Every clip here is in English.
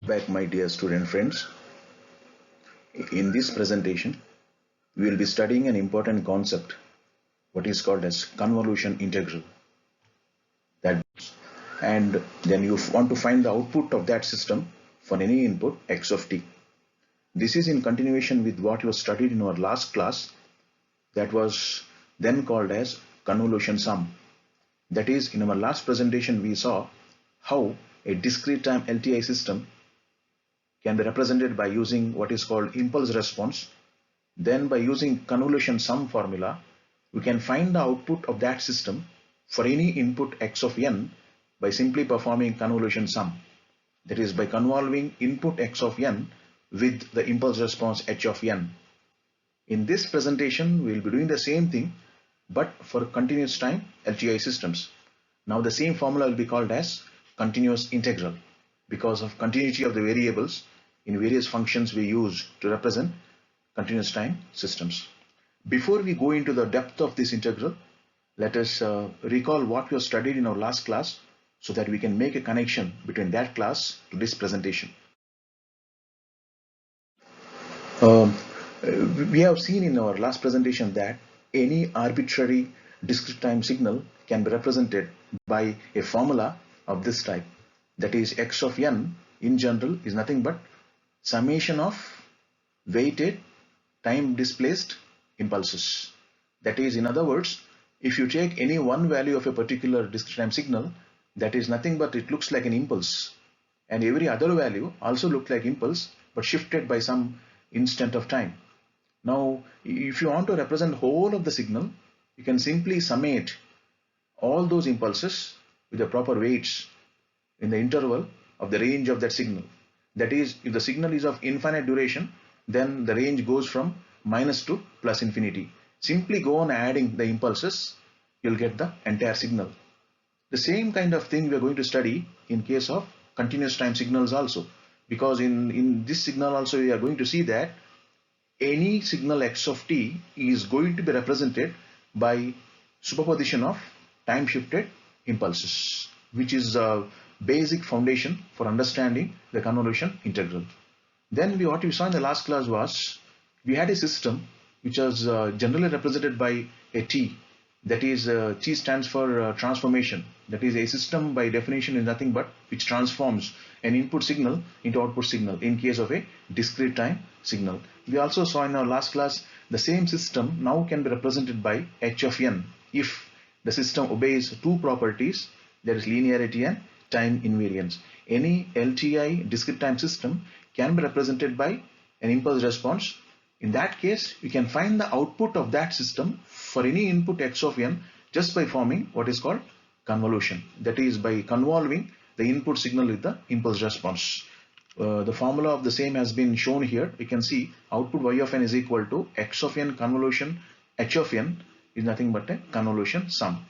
Back, my dear student friends. In this presentation, we will be studying an important concept, what is called as convolution integral. And then you want to find the output of that system for any input x of t. This is in continuation with what was studied in our last class, that was then called as convolution sum. That is, in our last presentation, we saw how a discrete time LTI system can be represented by using what is called impulse response. Then by using convolution sum formula, we can find the output of that system for any input x of n by simply performing convolution sum. That is, by convolving input x of n with the impulse response h of n. In this presentation, we will be doing the same thing, but for continuous time LTI systems. Now the same formula will be called as continuous integral, because of continuity of the variables in various functions we use to represent continuous time systems. Before we go into the depth of this integral, let us recall what we have studied in our last class so that we can make a connection between that class to this presentation. We have seen in our last presentation that any arbitrary discrete time signal can be represented by a formula of this type. That is, x of n in general is nothing but summation of weighted time displaced impulses. That is, in other words, if you take any one value of a particular discrete time signal, that is nothing but it looks like an impulse, and every other value also looks like impulse but shifted by some instant of time. Now if you want to represent whole of the signal, you can simply summate all those impulses with the proper weights in the interval of the range of that signal. That is, if the signal is of infinite duration, then the range goes from minus to plus infinity. Simply go on adding the impulses, you'll get the entire signal. The same kind of thing we are going to study in case of continuous time signals also, because in this signal also we are going to see that any signal x of t is going to be represented by superposition of time shifted impulses, which is the basic foundation for understanding the convolution integral. Then what we saw in the last class was we had a system which was generally represented by a t. That is, t stands for transformation. That is, a system by definition is nothing but which transforms an input signal into output signal in case of a discrete time signal. We also saw in our last class the same system now can be represented by h of n if the system obeys two properties, that is linearity and time invariance. Any LTI discrete time system can be represented by an impulse response. In that case, we can find the output of that system for any input x of n just by forming what is called convolution. That is, by convolving the input signal with the impulse response. The formula of the same has been shown here. You can see output y of n is equal to x of n convolution h of n is nothing but a convolution sum.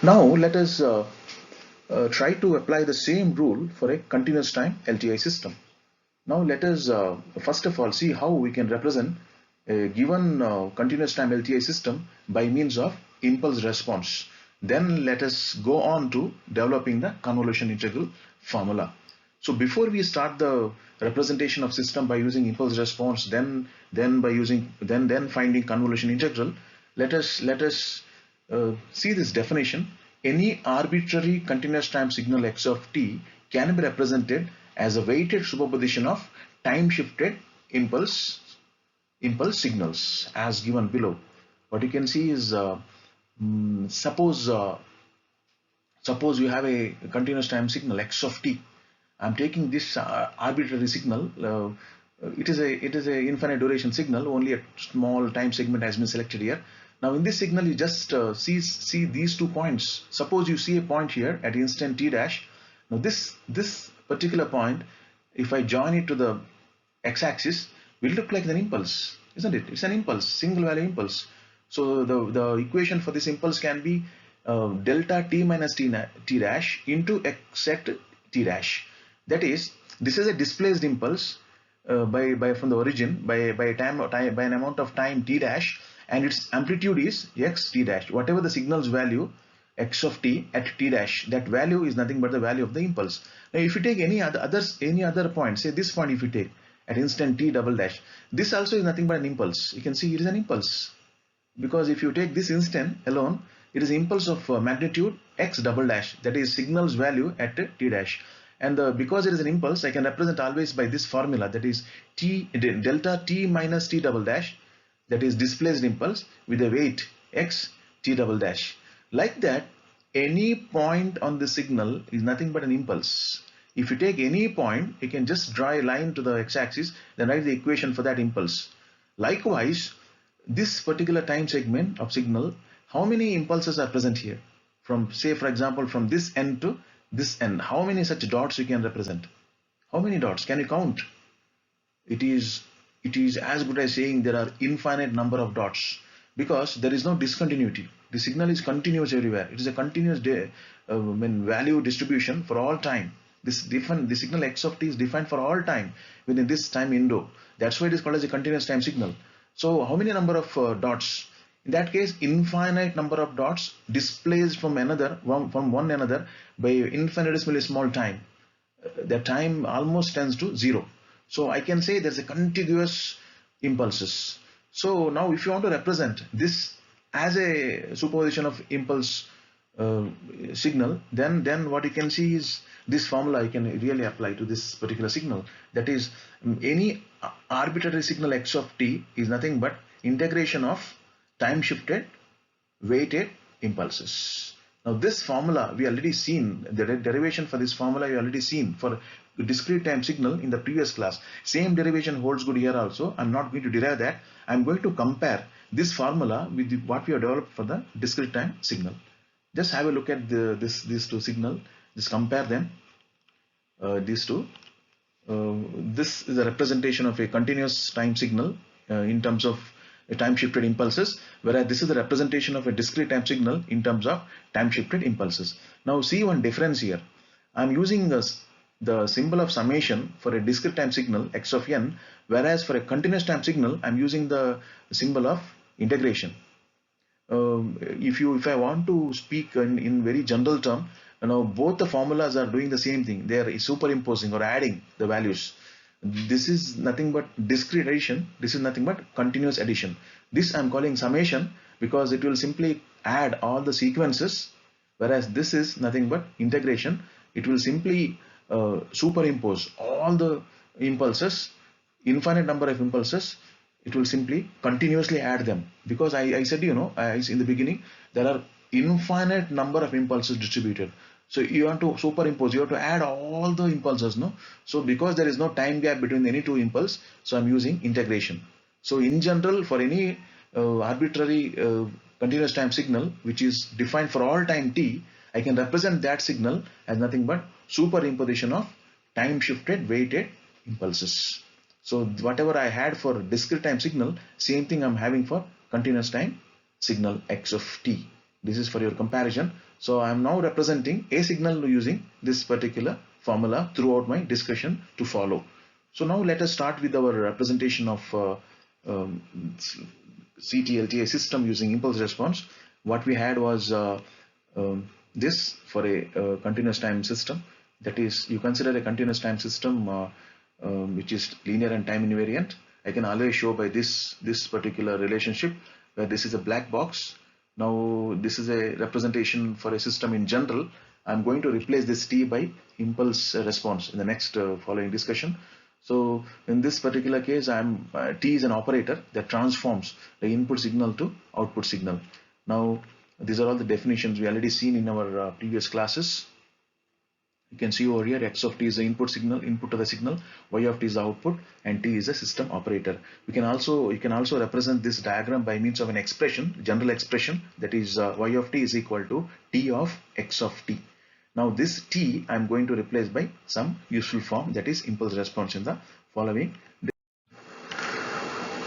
Now let us try to apply the same rule for a continuous time LTI system. Now let us first of all see how we can represent a given continuous time LTI system by means of impulse response. Then let us go on to developing the convolution integral formula. So before we start the representation of system by using impulse response, then finding convolution integral, let us see this definition. Any arbitrary continuous time signal x of t can be represented as a weighted superposition of time shifted impulse signals as given below. What you can see is suppose you have a continuous time signal x of t. I'm taking this arbitrary signal. It is a infinite duration signal. Only a small time segment has been selected here. Now in this signal, you just see these 2 points. Suppose you see a point here at instant t dash. Now this particular point, if I join it to the x-axis, will look like an impulse, isn't it? It's an impulse, single value impulse. So the equation for this impulse can be delta t minus t dash into x at t dash. That is, this is a displaced impulse from the origin by an amount of time t dash, and its amplitude is x t dash. Whatever the signal's value, x of t at t dash, that value is nothing but the value of the impulse. Now if you take any other point, say this point, if you take at instant t double dash, this also is nothing but an impulse. You can see it is an impulse, because if you take this instant alone, it is impulse of magnitude x double dash, that is signal's value at t dash. And because it is an impulse, I can represent always by this formula, that is t delta t minus t double dash, that is displaced impulse with a weight x t double dash. Like that, any point on the signal is nothing but an impulse. If you take any point, you can just draw a line to the x-axis, then write the equation for that impulse. Likewise, this particular time segment of signal, how many impulses are present here? From, say for example, from this end to this end, how many such dots you can represent? How many dots can you count? It is as good as saying there are infinite number of dots, because there is no discontinuity. The signal is continuous everywhere. It is a continuous value distribution for all time. The signal x of t is defined for all time within this time window. That's why it is called as a continuous time signal. So how many number of dots? In that case, infinite number of dots displaced from one another by infinitesimally small time. The time almost tends to zero. So I can say there's a contiguous impulses. So now if you want to represent this as a superposition of impulse signal, then what you can see is this formula you can really apply to this particular signal. That is, any arbitrary signal x of t is nothing but integration of time shifted weighted impulses. Now this formula we already seen, the derivation for this formula we already seen for discrete time signal in the previous class. Same derivation holds good here also. I'm not going to derive that. I'm going to compare this formula with what we have developed for the discrete time signal. Just have a look at these two signal. Just compare them. These two. This is a representation of a continuous time signal in terms of time shifted impulses, whereas this is the representation of a discrete time signal in terms of time shifted impulses. Now see one difference here. I'm using the symbol of summation for a discrete time signal x of n, whereas for a continuous time signal I'm using the symbol of integration. If I want to speak in very general term, both the formulas are doing the same thing. They are superimposing or adding the values. This is nothing but discrete addition. This is nothing but continuous addition. This I'm calling summation because it will simply add all the sequences, whereas this is nothing but integration. It will simply superimpose all the impulses, infinite number of impulses. It will simply continuously add them, because I said, in the beginning, there are infinite number of impulses distributed. So you want to superimpose, you have to add all the impulses, no? So because there is no time gap between any two impulse, so I'm using integration. So in general, for any arbitrary continuous time signal which is defined for all time t, I can represent that signal as nothing but superimposition of time shifted weighted impulses. So whatever I had for discrete time signal, same thing I'm having for continuous time signal x of t. This is for your comparison. So I am now representing a signal using this particular formula throughout my discussion to follow. So now let us start with our representation of CTLTA system using impulse response. What we had was this for a continuous time system. That is, you consider a continuous time system which is linear and time invariant. I can always show by this particular relationship, where this is a black box. Now this is a representation for a system in general. I'm going to replace this t by impulse response in the next following discussion. So in this particular case, t is an operator that transforms the input signal to output signal. Now these are all the definitions we already seen in our previous classes. You can see over here, x of t is the input to the signal, y of t is the output, and t is a system operator. You can also represent this diagram by means of an expression, general expression, that is y of t is equal to t of x of t. Now this t I'm going to replace by some useful form, that is impulse response, in the following.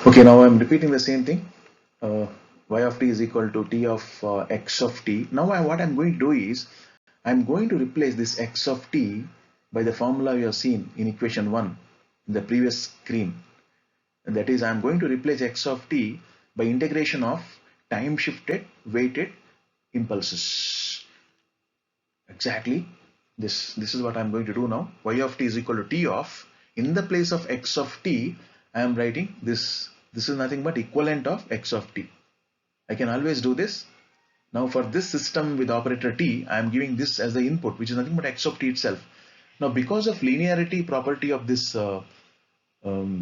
Okay, now I'm repeating the same thing. Y of t is equal to t of x of t. Now what I'm going to do is, I'm going to replace this x of t by the formula you have seen in equation 1 in the previous screen. And that is, I'm going to replace x of t by integration of time shifted weighted impulses. exactly this is what I'm going to do now. Y of t is equal to t of, in the place of x of t, I am writing this. This is nothing but equivalent of x of t. I can always do this. Now for this system with operator t, I am giving this as the input, which is nothing but x of t itself. Now because of linearity property of this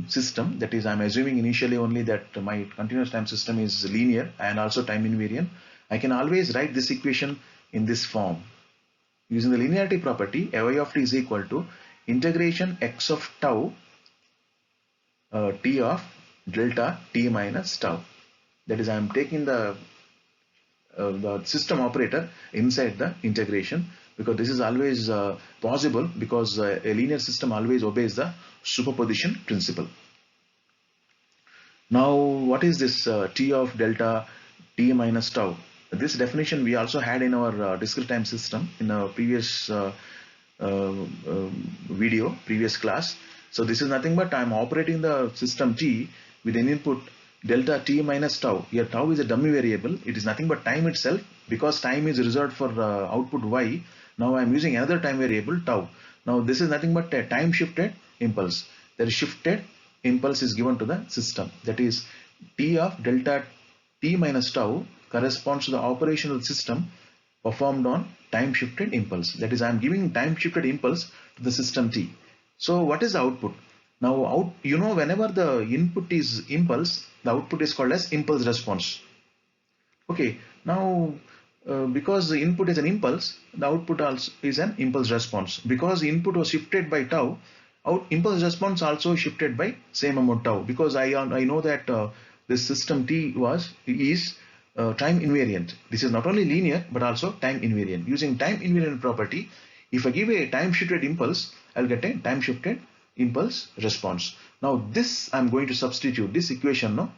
system, that is, I'm assuming initially only that my continuous time system is linear and also time invariant, I can always write this equation in this form. Using the linearity property, y of t is equal to integration x of tau t of delta t minus tau. That is, I am taking the system operator inside the integration, because this is always possible, because a linear system always obeys the superposition principle. Now what is this t of delta t minus tau? This definition we also had in our discrete time system in a previous previous class. So this is nothing but I am operating the system t with an input delta t minus tau. Here tau is a dummy variable. It is nothing but time itself, because time is reserved for output y. Now I am using another time variable tau. Now this is nothing but a time shifted impulse. The shifted impulse is given to the system. That is, t of delta t minus tau corresponds to the operational system performed on time shifted impulse. That is, I am giving time shifted impulse to the system t. So what is the output? Now whenever the input is impulse, the output is called as impulse response. Okay, now because the input is an impulse, the output also is an impulse response. Because the input was shifted by tau, impulse response also shifted by same amount tau, because I know that this system t is time invariant. This is not only linear but also time invariant. Using time invariant property, if I give a time shifted impulse, I'll get a time shifted impulse response. Now this I'm going to substitute this equation, no,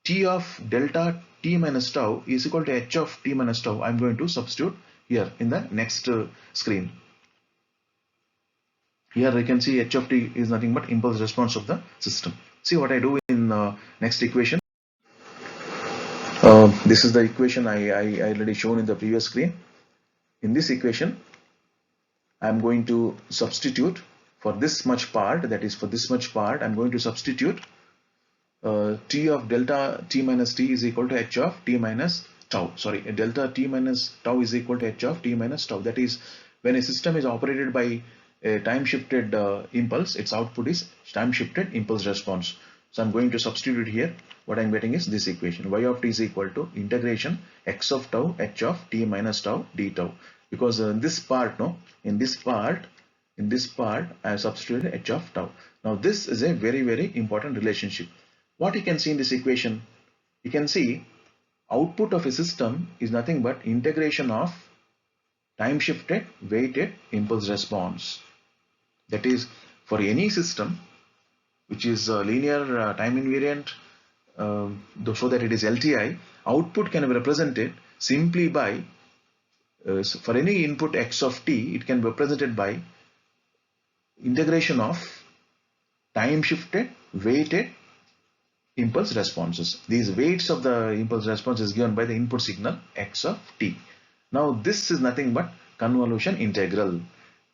t of delta t minus tau is equal to h of t minus tau. I'm going to substitute here in the next screen. Here you can see h of t is nothing but impulse response of the system. See what I do in next equation. This is the equation I already shown in the previous screen. In this equation, I'm going to substitute for this much part, that is for this much part, I'm going to substitute t of delta t minus t is equal to h of t minus tau. Sorry, delta t minus tau is equal to h of t minus tau. That is, when a system is operated by a time shifted impulse, its output is time shifted impulse response. So I'm going to substitute here. What I'm getting is this equation: y of t is equal to integration x of tau h of t minus tau d tau. Because in this part, in this part I have substituted h of tau. Now this is a very important relationship. What you can see in this equation, you can see output of a system is nothing but integration of time shifted weighted impulse response. That is, for any system which is linear time invariant, so that it is LTI, output can be represented simply by for any input x of t, it can be represented by integration of time shifted weighted impulse responses. These weights of the impulse response is given by the input signal x of t. Now this is nothing but convolution integral.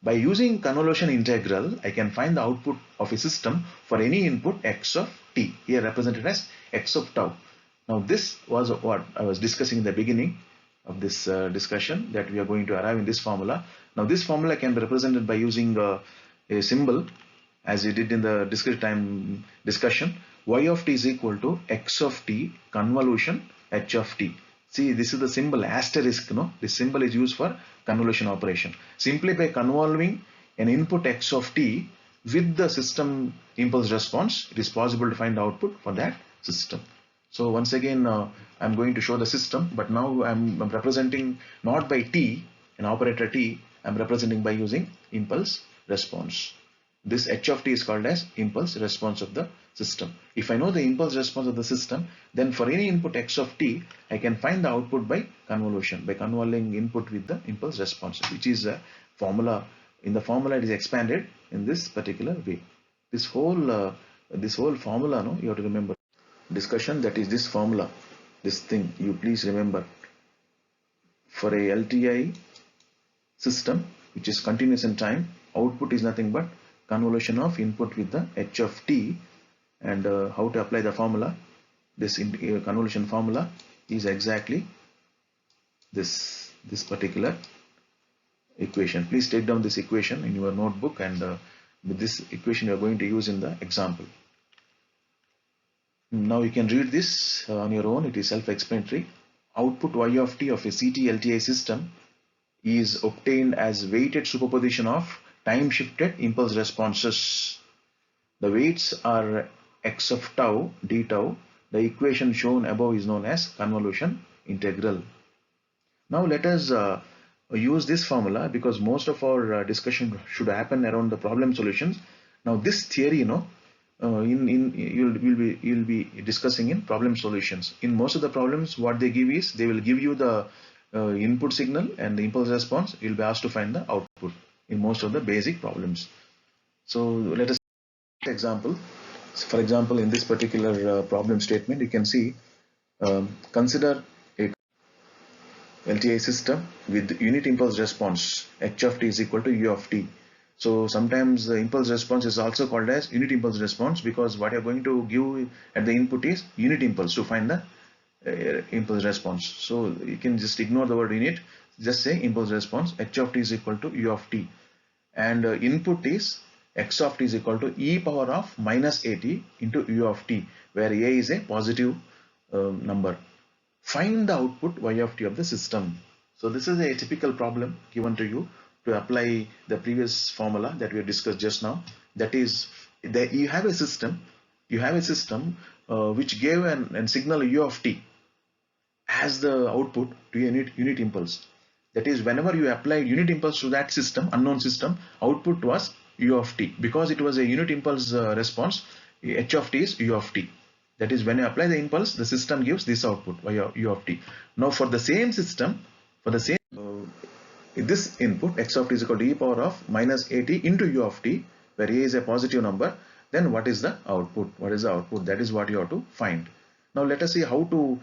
By using convolution integral, I can find the output of a system for any input x of t, here represented as x of tau. Now this was what I was discussing in the beginning of this discussion, that we are going to arrive in this formula. Now this formula can be represented by using a symbol, as we did in the discrete time discussion. Y of t is equal to x of t convolution h of t. See, this is the symbol asterisk, no? This symbol is used for convolution operation. Simply by convolving an input x of t with the system impulse response, it is possible to find the output for that system. So once again, I'm going to show the system, but now I'm representing not by t, an operator t, I'm representing by using impulse response. This h of t is called as impulse response of the system. If I know the impulse response of the system, then for any input x of t, I can find the output by convolution, by convolving input with the impulse response, which is a formula. In the formula, it is expanded in this particular way. This whole formula, no, you have to remember. Discussion, that is this formula, this thing, you please remember. For a LTI system which is continuous in time, output is nothing but convolution of input with the h of t. And how to apply the formula? This convolution formula is exactly this particular equation. Please take down this equation in your notebook, and with this equation you are going to use in the example. Now you can read this on your own. It is self-explanatory. Output y of t of a CT-LTI system is obtained as weighted superposition of time-shifted impulse responses. The weights are x of tau, d tau. The equation shown above is known as convolution integral. Now let us use this formula, because most of our discussion should happen around the problem solutions. Now this theory, you'll be discussing in problem solutions. In most of the problems, what they give is, they will give you the input signal and the impulse response. You'll be asked to find the output in most of the basic problems. So let us take an example. So for example, in this particular problem statement, you can see, consider a LTI system with unit impulse response h of t is equal to u of t. So sometimes the impulse response is also called as unit impulse response, because what you're going to give at the input is unit impulse to find the impulse response. So you can just ignore the word unit, just say impulse response. H of t is equal to u of t, and input is x of t is equal to e power of minus at into u of t, where a is a positive number. Find the output y of t of the system. So this is a typical problem given to you to apply the previous formula that we have discussed just now. That is, that you have a system which gave an signal u of t as the output to a unit impulse. That is, whenever you apply unit impulse to that system, unknown system, output was u of t. Because it was a unit impulse response, h of t is u of t. That is, when you apply the impulse, the system gives this output, u of t. Now for the same system, for the same this input, x of t is equal to e power of minus at into u of t, where a is a positive number, then what is the output? What is the output? That is what you have to find. Now let us see how to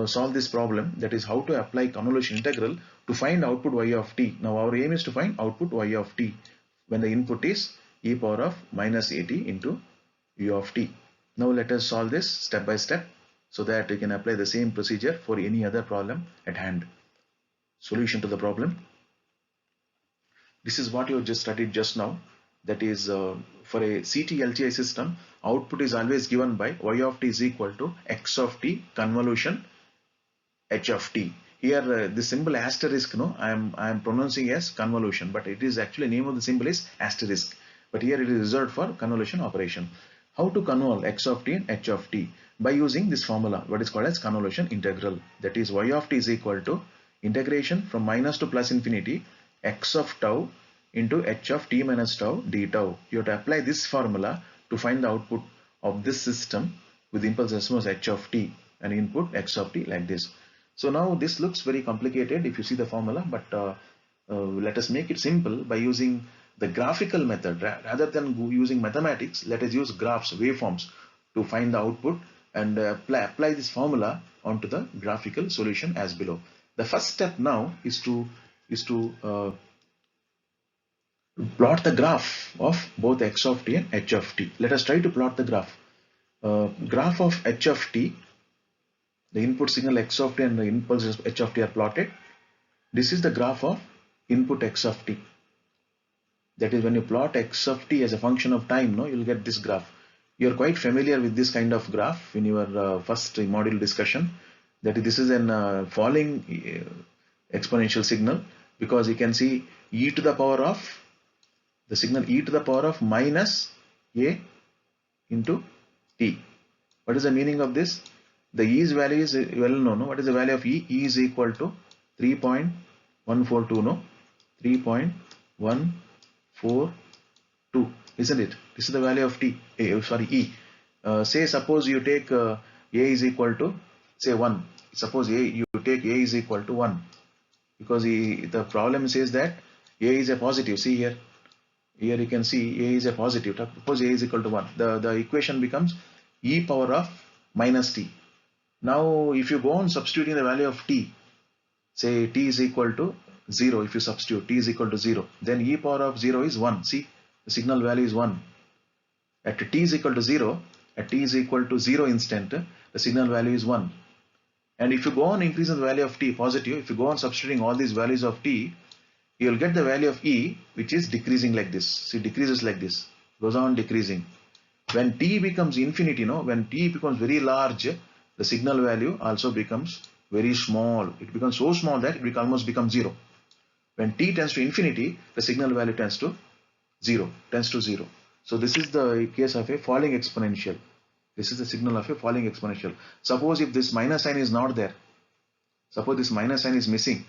solve this problem. That is, how to apply convolution integral to find output y of t. Now our aim is to find output y of t when the input is e power of minus at into u of t. Now let us solve this step by step, so that you can apply the same procedure for any other problem at hand. Solution to the problem. This is what you just studied just now. That is, for a CT-LTI system, output is always given by y of t is equal to x of t convolution h of t. Here the symbol asterisk, I am pronouncing as convolution, but it is actually, name of the symbol is asterisk. But here it is reserved for convolution operation. How to convolve x of t and h of t? By using this formula, what is called as convolution integral. That is, y of t is equal to integration from minus to plus infinity x of tau into h of t minus tau d tau. You have to apply this formula to find the output of this system with impulse response h of t and input x of t, like this. So now this looks very complicated if you see the formula, but let us make it simple by using the graphical method. Rather than using mathematics, let us use graphs, waveforms, to find the output, and apply this formula onto the graphical solution as below. The first step now is to plot the graph of both x of t and h of t. Let us try to plot the graph. Graph of h of t, the input signal x of t and the impulse h of t are plotted. This is the graph of input x of t. That is, when you plot x of t as a function of time, you will get this graph. You are quite familiar with this kind of graph in your first module discussion. That is, this is an falling exponential signal, because you can see e to the power of the signal e to the power of minus a into t. What is the meaning of this? The e's value is well known. What is the value of e? E is equal to 3.142. 3.142, isn't it? This is the value of t. E. Say suppose you take a is equal to, say, 1. Suppose you take a is equal to 1, because the problem says that a is a positive. See here. Here you can see a is a positive. Suppose a is equal to 1. The equation becomes e power of minus t. Now if you go on substituting the value of t, say t is equal to 0, if you substitute t is equal to 0, then e power of 0 is 1. See, the signal value is 1. At t is equal to 0, at t is equal to 0 instant, the signal value is 1. And if you go on increasing the value of t positive, if you go on substituting all these values of t, you will get the value of e, which is decreasing like this. See, decreases like this, goes on decreasing. When t becomes infinity, when t becomes very large, the signal value also becomes very small. It becomes so small that it almost becomes 0. When t tends to infinity, the signal value tends to 0. So this is the case of a falling exponential. This is the signal of a falling exponential. Suppose if this minus sign is not there, suppose this minus sign is missing,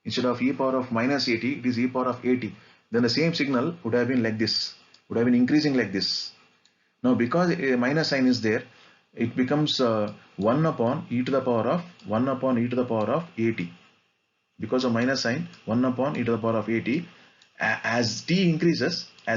instead of e power of minus 80, it is e power of 80, then the same signal would have been like this, would have been increasing like this. Now because a minus sign is there, it becomes 1 upon e to the power of 80. Because of minus sign, 1 upon e to the power of 80. As t increases, e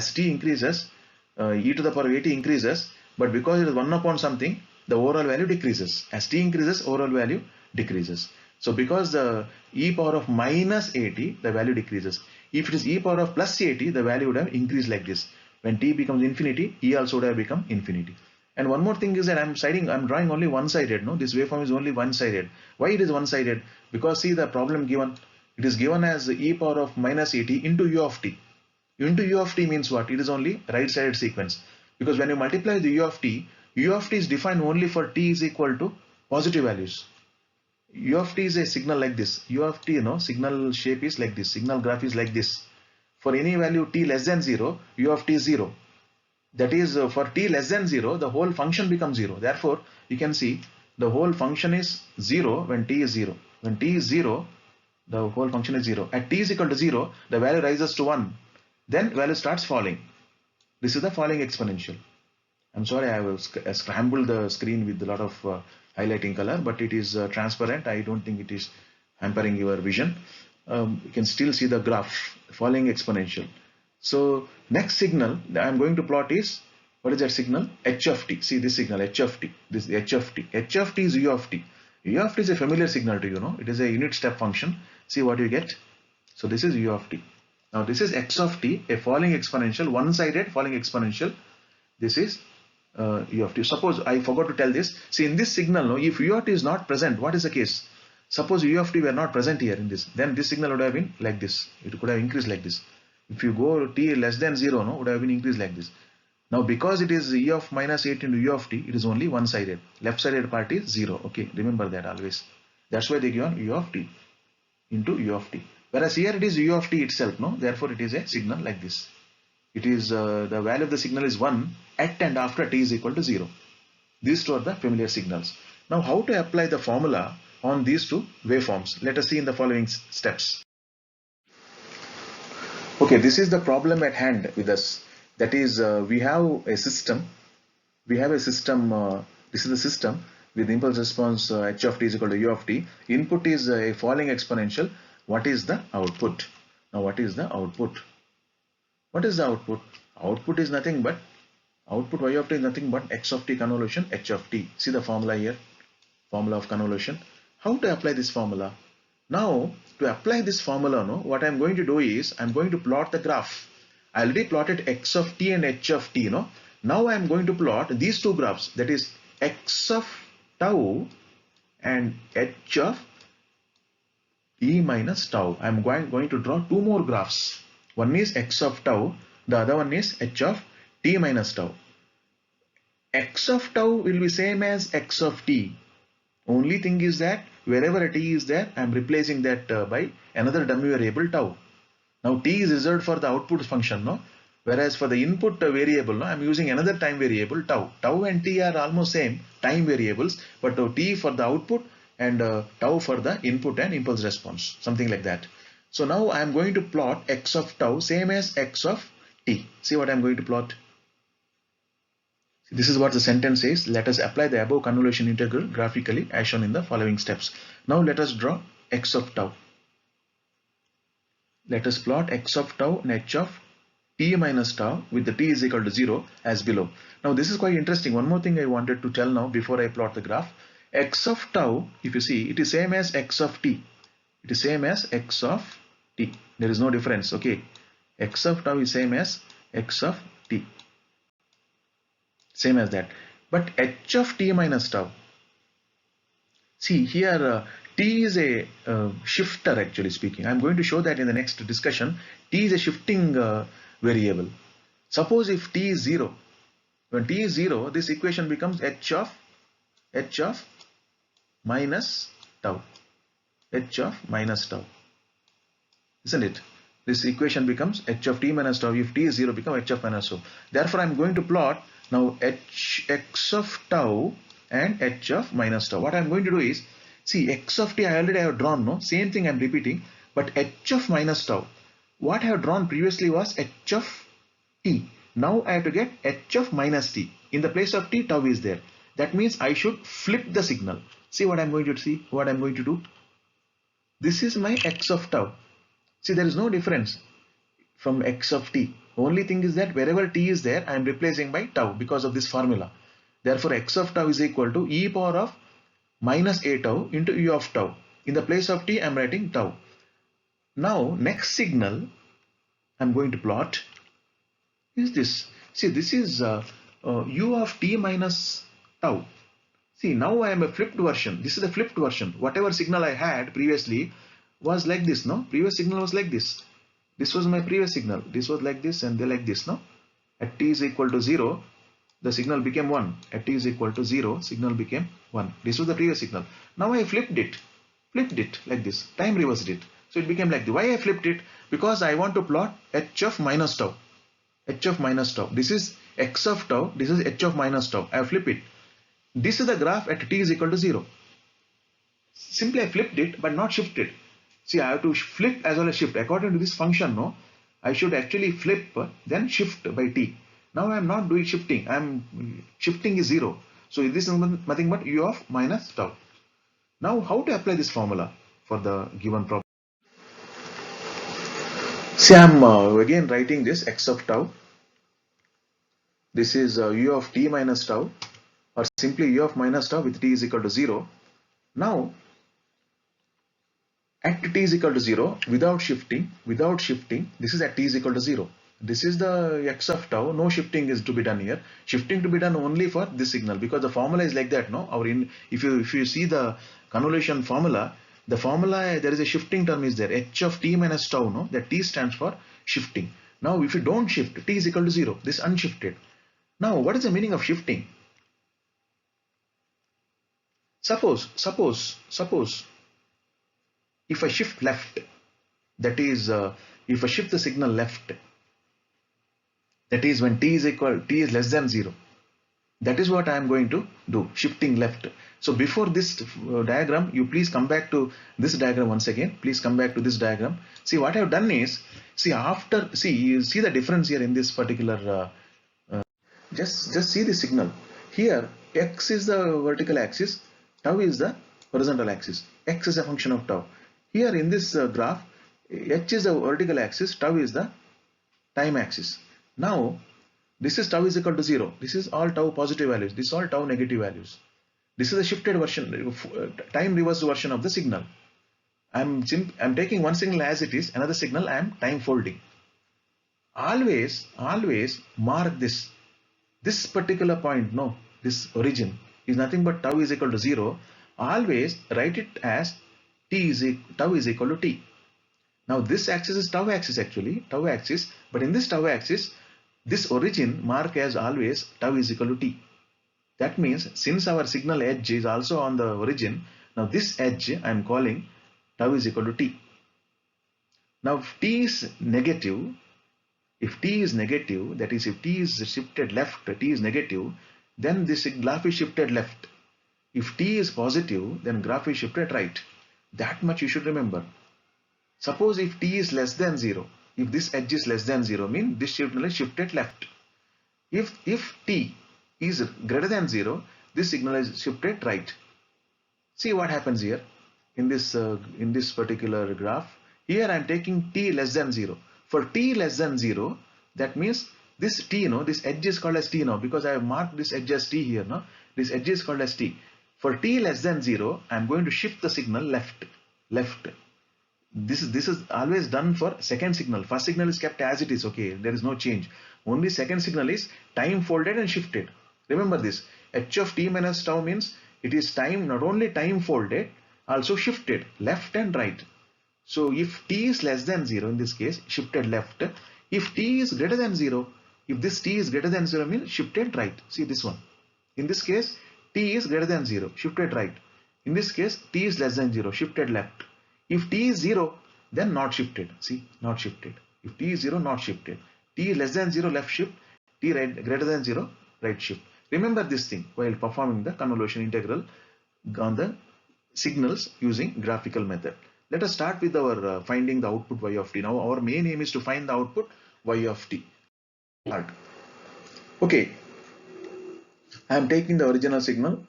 to the power of 80 increases, but because it is 1 upon something, the overall value decreases. As t increases, overall value decreases. So because the e power of minus 80, the value decreases. If it is e power of plus 80, the value would have increased like this. When t becomes infinity, e also would have become infinity. And one more thing is that I'm drawing only one-sided. No, this waveform is only one-sided. Why it is one-sided? Because see the problem given. It is given as e power of minus 80 into u of t. Into u of t means what? It is only right-sided sequence. Because when you multiply the u of t is defined only for t is equal to positive values. U of t is a signal like this. U of t, signal shape is like this. Signal graph is like this. For any value t less than 0, u of t is 0. That is, for t less than 0, the whole function becomes 0. Therefore, you can see the whole function is 0 when t is 0. When t is 0, the whole function is 0. At t is equal to 0, the value rises to 1. Then value starts falling. This is the falling exponential. I'm sorry, I have scrambled the screen with a lot of highlighting color, but it is transparent. I don't think it is hampering your vision. You can still see the graph, falling exponential. So next signal that I'm going to plot is, what is that signal? H of t. See this signal, H of t. This is H of t. H of t is u of t. U of t is a familiar signal to you, It is a unit step function. See what you get. So this is u of t. Now this is x of t, a falling exponential, one-sided falling exponential. This is u of t. Suppose I forgot to tell this. See in this signal, if u of t is not present, what is the case? Suppose u of t were not present here in this, then this signal would have been like this. It could have increased like this. If you go t less than 0, would have been increased like this. Now because it is e of minus 8 into u of t, it is only one-sided. Left-sided part is 0. Okay, remember that always. That's why they give on u of t into u of t. Whereas here it is u of t itself, Therefore it is a signal like this. It is the value of the signal is 1 at and after t is equal to 0. These two are the familiar signals. Now how to apply the formula on these two waveforms? Let us see in the following steps. Okay, this is the problem at hand with us. That is, we have a system. This is the system with impulse response h of t is equal to u of t. Input is a falling exponential. What is the output? Now, what is the output? What is the output? Output is nothing but, output y of t is nothing but x of t convolution h of t. See the formula here, formula of convolution. How to apply this formula? Now, to apply this formula, what I'm going to do is, I'm going to plot the graph. I already plotted x of t and h of t, Now I'm going to plot these two graphs, that is x of tau and h of t minus tau. I'm going to draw two more graphs. One is x of tau, the other one is h of t minus tau. X of tau will be same as x of t. Only thing is that wherever a t is there, I am replacing that by another dummy variable tau. Now t is reserved for the output function, Whereas for the input variable, I am using another time variable tau. Tau and t are almost same time variables, but t for the output and tau for the input and impulse response, something like that. So now I am going to plot x of tau same as x of t. See what I am going to plot. This is what the sentence says. Let us apply the above convolution integral graphically as shown in the following steps. Now let us draw x of tau. Let us plot x of tau and h of t minus tau with the t is equal to 0 as below. Now this is quite interesting. One more thing I wanted to tell now before I plot the graph. X of tau, if you see, it is same as x of t. It is same as x of t. There is no difference. Okay, x of tau is same as x of t, same as that. But h of t minus tau, see here, t is a shifter, actually speaking. I'm going to show that in the next discussion. T is a shifting variable. Suppose if t is 0, when t is 0, this equation becomes h of minus tau, h of minus tau, isn't it? This equation becomes h of t minus tau. If t is 0, become h of minus tau. Therefore, I'm going to plot now x of tau and h of minus tau. What I'm going to do is, see, x of t I already have drawn, no? Same thing I'm repeating, but h of minus tau, what I have drawn previously was h of t. Now I have to get h of minus t. In the place of t, tau is there. That means I should flip the signal. See what I'm going to see, what I'm going to do. This is my x of tau. See, there is no difference from x of t. Only thing is that wherever t is there, I am replacing by tau because of this formula. Therefore, x of tau is equal to e power of minus a tau into u of tau. In the place of t, I am writing tau. Now, next signal I am going to plot is this. See, this is u of t minus tau. See, now I am a flipped version. This is the flipped version. Whatever signal I had previously was like this, no? Previous signal was like this. This was my previous signal. This was like this and they like this, no? At t is equal to 0, the signal became 1. At t is equal to 0, signal became 1. This was the previous signal. Now I flipped it like this. Time reversed it. So it became like this. Why I flipped it? Because I want to plot h of minus tau. H of minus tau. This is x of tau. This is h of minus tau. I flip it. This is the graph at t is equal to 0. Simply I flipped it but not shifted. See, I have to flip as well as shift. According to this function, no, I should actually flip then shift by t. Now I am not doing shifting. Shifting is 0. So this is nothing but u of minus tau. Now how to apply this formula for the given problem? See, I am again writing this x of tau. This is u of t minus tau, or simply u of minus tau with t is equal to 0. Now at t is equal to 0, without shifting, this is at t is equal to 0. This is the x of tau. No shifting is to be done here. Shifting to be done only for this signal, because the formula is like that, no? If you see the convolution formula, the formula, there is a shifting term is there. H of t minus tau, no? That t stands for shifting. Now if you don't shift, t is equal to 0. This unshifted. Now what is the meaning of shifting? Suppose if I shift left, that is if I shift the signal left, that is when t is less than 0. That is what I am going to do, shifting left. So before this diagram, you please come back to this diagram once again. Please come back to this diagram. See, what I have done is, you see the difference here in this particular, just see the signal. Here, x is the vertical axis, tau is the horizontal axis. X is a function of tau. Here in this graph, h is the vertical axis, tau is the time axis. Now, this is tau is equal to 0. This is all tau positive values. This is all tau negative values. This is a shifted version, time reversed version of the signal. I'm taking one signal as it is, another signal I am time folding. Always mark this particular point, no, this origin is nothing but tau is equal to 0. Always write it as tau is equal to t. Now this axis is tau axis actually, tau axis, but in this tau axis, this origin mark as always tau is equal to t. That means since our signal edge is also on the origin, now this edge I am calling tau is equal to t. Now if t is negative, that is if t is shifted left, t is negative, then this graph is shifted left. If t is positive, then graph is shifted right. That much you should remember. Suppose if t is less than 0, if this edge is less than 0, means this signal is shifted left. If t is greater than 0, this signal is shifted right. See what happens here in this particular graph. Here I am taking t less than 0. For t less than 0, that means this t, this edge is called as t now, because I have marked this edge as t here. This edge is called as t. For t less than 0, I am going to shift the signal left. This is always done for second signal. First signal is kept as it is, okay, there is no change. Only second signal is time folded and shifted. Remember this, h of t minus tau means it is time, not only time folded, also shifted left and right. So if t is less than 0, in this case shifted left. If t is greater than 0, if this t is greater than 0 means shifted right. See this one, in this case t is greater than 0, shifted right. In this case t is less than 0, shifted left. If t is 0, then not shifted. See, not shifted. If t is 0, not shifted. T is less than 0, left shift. T greater than 0, right shift. Remember this thing while performing the convolution integral on the signals using graphical method. Let us start with our finding the output y of t. Now our main aim is to find the output y of t. Okay, I am taking the original signal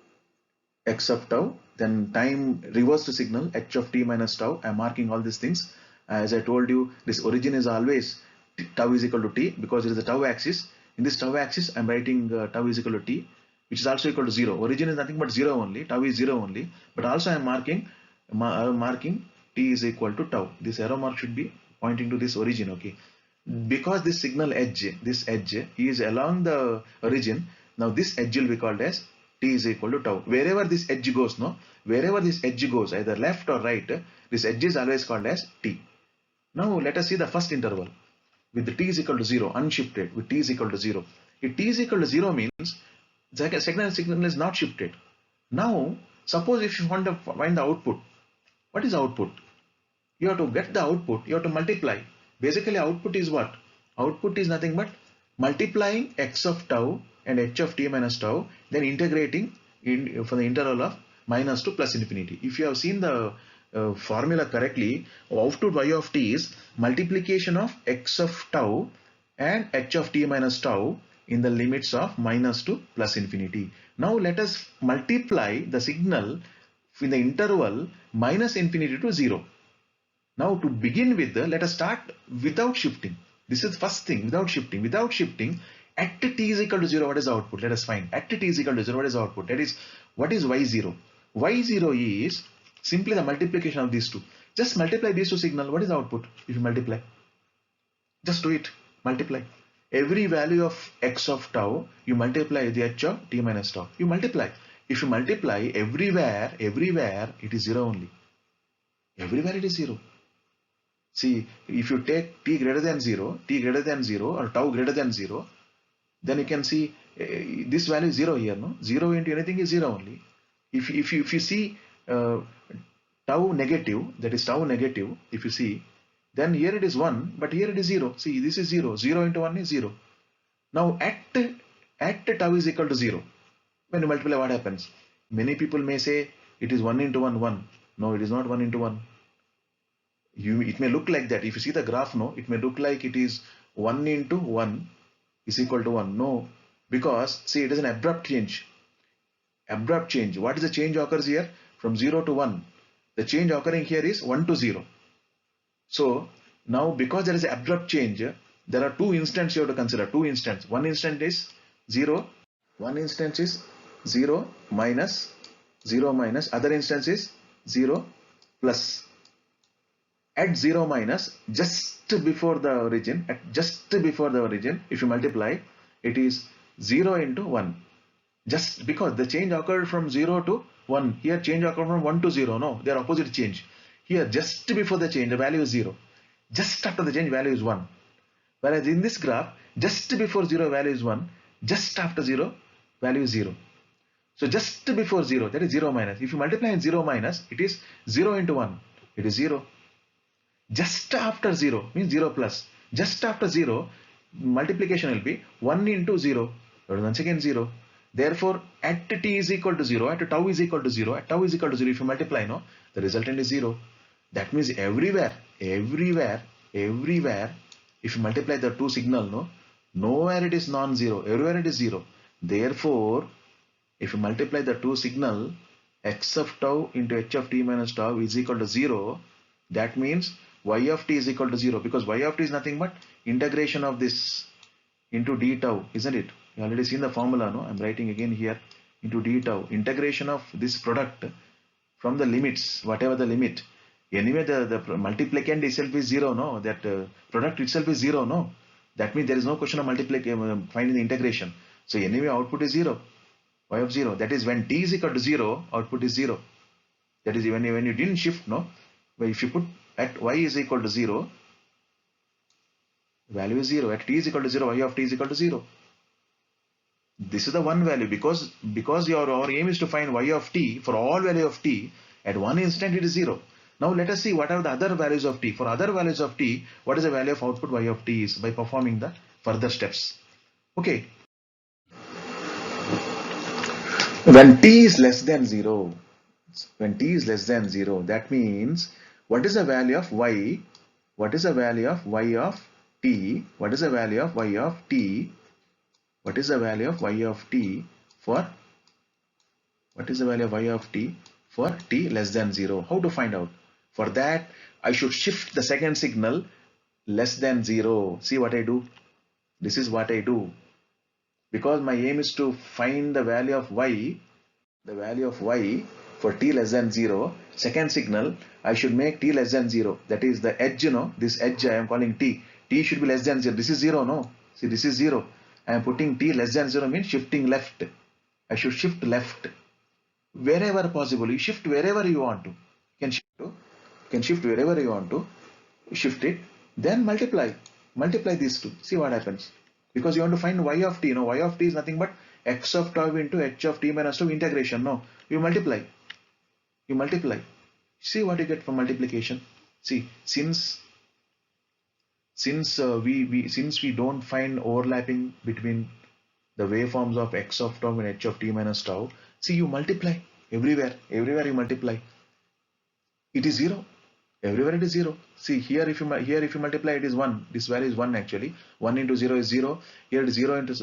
x of tau, then time reversed signal h of t minus tau. I am marking all these things. As I told you, this origin is always tau is equal to t because it is the tau axis. In this tau axis, I am writing tau is equal to t, which is also equal to 0. Origin is nothing but 0 only, tau is 0 only. But also I am marking t is equal to tau. This arrow mark should be pointing to this origin, okay? Because this signal edge, this edge is along the origin. Now this edge will be called as t is equal to tau. Wherever this edge goes, wherever this edge goes, either left or right, this edge is always called as t. Now let us see the first interval with the t is equal to 0, unshifted, with t is equal to 0. If t is equal to 0 means the second signal is not shifted. Now suppose if you want to find the output, what is output? You have to get the output, you have to multiply. Basically output is what? Output is nothing but multiplying x of tau and h of t minus tau, then integrating for the interval of minus to plus infinity. If you have seen the formula correctly, output y of t is multiplication of x of tau and h of t minus tau in the limits of minus to plus infinity. Now let us multiply the signal in the interval minus infinity to 0. Now to begin with, let us start without shifting. This is the first thing, without shifting. Without shifting, at t is equal to 0, what is the output? Let us find. At t is equal to 0, what is the output? That is, what is y0? Y0 is simply the multiplication of these two. Just multiply these two signals. What is the output if you multiply? Just do it. Multiply. Every value of x of tau, you multiply the h of t minus tau. You multiply. If you multiply everywhere, it is 0 only. Everywhere it is 0. See, if you take t greater than 0 or tau greater than 0, then you can see this value is 0 here, no? 0 into anything is 0 only. If you see tau negative, that is tau negative, if you see, then here it is 1, but here it is 0. See, this is 0. 0 into 1 is 0. Now at tau is equal to 0. When you multiply, what happens? Many people may say it is 1 into 1, 1. No, it is not 1 into 1. It may look like that. If you see the graph, no, it may look like it is 1 into 1 is equal to 1. No, because see, it is an abrupt change. Abrupt change. What is the change occurs here? From 0 to 1. The change occurring here is 1 to 0. So now because there is an abrupt change, there are two instants you have to consider. Two instants. One instant is 0. One instance is 0 minus. Other instance is 0 plus. At 0 minus, just before the origin, if you multiply, it is 0 into 1. Just because the change occurred from 0 to 1. Here change occurred from 1 to 0. No, they are opposite change. Here just before the change, the value is 0. Just after the change, value is 1. Whereas in this graph, just before 0, value is 1. Just after 0, value is 0. So just before 0, that is 0 minus. If you multiply in 0 minus, it is 0 into 1. It is 0. Just after 0 means 0 plus. Just after 0, multiplication will be 1 into 0. Once again 0. Therefore, at t is equal to 0, at tau is equal to 0, at tau is equal to 0, if you multiply, no, the resultant is 0. That means everywhere, if you multiply the two signal, no, nowhere it is non-zero, everywhere it is 0. Therefore, if you multiply the two signal, x of tau into h of t minus tau is equal to 0, that means y of t is equal to 0, because y of t is nothing but integration of this into d tau, isn't it? You already seen the formula, no? I'm writing again here, into d tau, integration of this product from the limits, whatever the limit, Anyway, the multiplicand itself is 0, no? That product itself is 0, no? That means there is no question of finding the integration. So anyway, output is 0, y of 0. That is when t is equal to 0, output is 0. That is when you didn't shift, no? But if you put at y is equal to 0, value is 0. At t is equal to 0, y of t is equal to 0. This is the one value because our aim is to find y of t for all value of t. At one instant it is 0. Now let us see what are the other values of t. For other values of t, what is the value of output y of t is by performing the further steps. Okay. When t is less than 0, that means what is the value of y? What is the value of y of t? What is the value of y of t? What is the value of y of t for t less than 0? How to find out? For that, I should shift the second signal less than 0. See what I do? This is what I do. Because my aim is to find the value of y for t less than 0. Second signal, I should make t less than 0. That is the edge, this edge I am calling t. T should be less than 0. This is 0, no? See, this is 0. I am putting t less than 0 means shifting left. I should shift left. Wherever possible, you shift wherever you want to. You can shift wherever you want to. Shift it, then multiply these two. See what happens. Because you want to find y of t. Y of t is nothing but x of tau into h of t minus 2 integration. No, you multiply. See what you get from multiplication. See, since we don't find overlapping between the waveforms of x of tau and h of t minus tau, see, you multiply everywhere you multiply. It is 0. Everywhere it is 0. See, here if you multiply, it is 1. This value is 1 actually. 1 into 0 is 0. Here it is 0 into